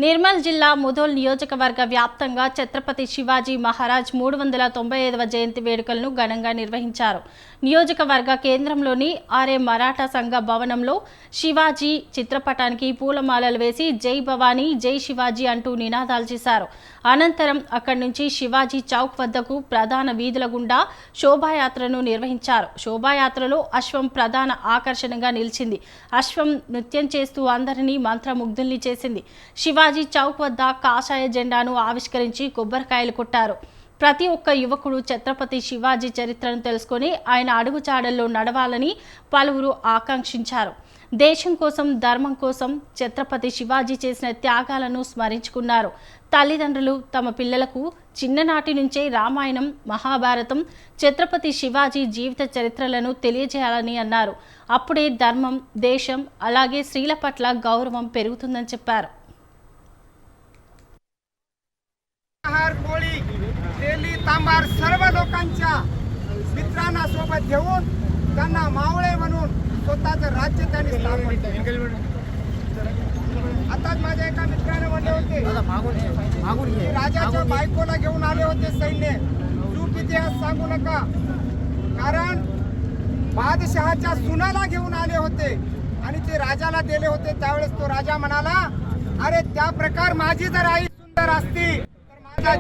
నిర్మల్ జిల్లా ముధోల్ నియోజకవర్గ వ్యాప్తంగా ఛత్రపతి శివాజీ మహారాజ్ 395వ జయంతి వేడుకలను ఘనంగా నిర్వహించారు. నియోజకవర్గ కేంద్రంలోని ఆర్ఏ మరాఠా సంఘ భవనంలో శివాజీ చిత్రపటానికి పూలమాలలు వేసి జై భవానీ జై శివాజీ అంటూ నినాదాలు చేశారు. అనంతరం అక్కడి నుంచి శివాజీ చౌక్ వద్దకు ప్రధాన వీధుల గుండా శోభాయాత్రను నిర్వహించారు. శోభాయాత్రలో అశ్వం ప్రధాన ఆకర్షణగా నిలిచింది. అశ్వం నృత్యం చేస్తూ అందరినీ మంత్రముగ్ధుల్ని చేసింది. శివాజీ చౌక్ వద్ద కాషాయ జెండాను ఆవిష్కరించి కొబ్బరికాయలు కొట్టారు. ప్రతి ఒక్క యువకుడు ఛత్రపతి శివాజీ చరిత్రను తెలుసుకొని ఆయన అడుగుజాడల్లో నడవాలని పలువురు ఆకాంక్షించారు. దేశం కోసం, ధర్మం కోసం ఛత్రపతి శివాజీ చేసిన త్యాగాలను స్మరించుకున్నారు. తల్లిదండ్రులు తమ పిల్లలకు చిన్ననాటి నుంచే రామాయణం, మహాభారతం, ఛత్రపతి శివాజీ జీవిత చరిత్రలను తెలియజేయాలని అన్నారు. అప్పుడే ధర్మం, దేశం అలాగే స్త్రీల పట్ల గౌరవం పెరుగుతుందని చెప్పారు. तांबार सर्व लोकांच्या मित्रांना सोबत घेऊन त्यांना मावळे म्हणून स्वतःचं राज्य त्यांनी स्थापन केलं. आताच माझ्या एका मित्राने म्हणले होते राजाच्या बायकोला घेऊन आले होते सैन्य. चूक इतिहास सांगू नका, कारण बादशहाच्या सुनाला घेऊन आले होते आणि ते राजाला दिले होते. त्यावेळेस तो राजा म्हणाला, अरे त्या प्रकार माझी जर आई सुंदर असती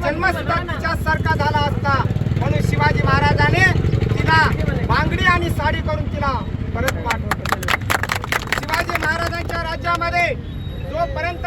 जन्म सुद्धा तिच्यासारखा झाला असता. म्हणून शिवाजी महाराजांनी तिला बांगडी आणि साडी करून तिला परत पाठवलं. शिवाजी महाराजांच्या राज्यामध्ये जोपर्यंत